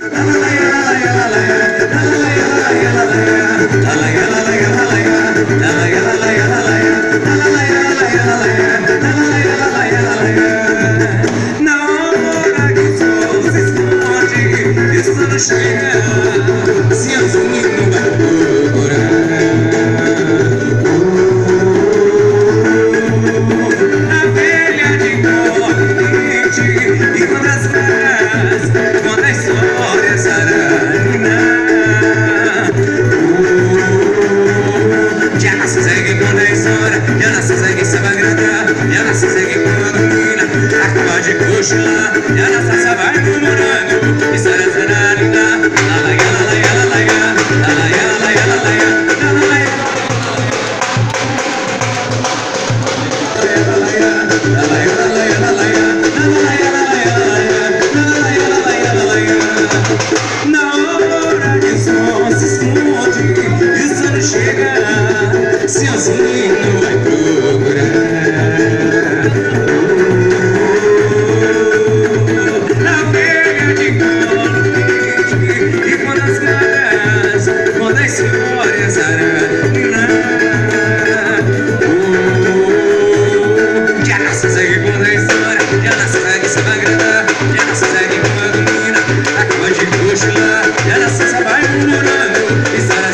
Na hora que o sol se esconde e o sol chega, se assim não vai procurar. A velha de corrente e quando as caras, quando a história sararina. Ya no se segue quando a história, já não se segue se vai agradar, já não se segue quando mina, acaba de cochilar, já não se vai murmurando, e sararina. Na hora que o sol se esconde e o sol chega, se assim não vai procurar. Na velha de corrente e quando as caras, quando a história sararina. Já não se segue quando a história, já não se segue se vai agradar, já não se segue quando mina acaba de cochilar, já não se vai murmurando, e sararina.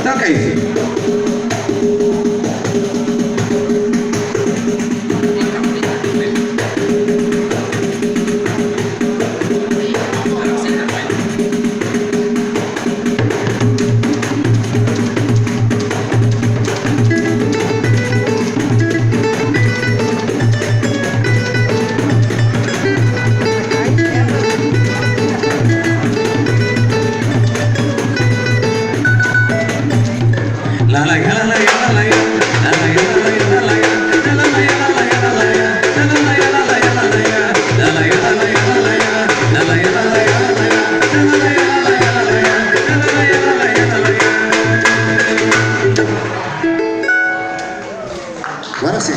Toca aí, filho. Agora sim.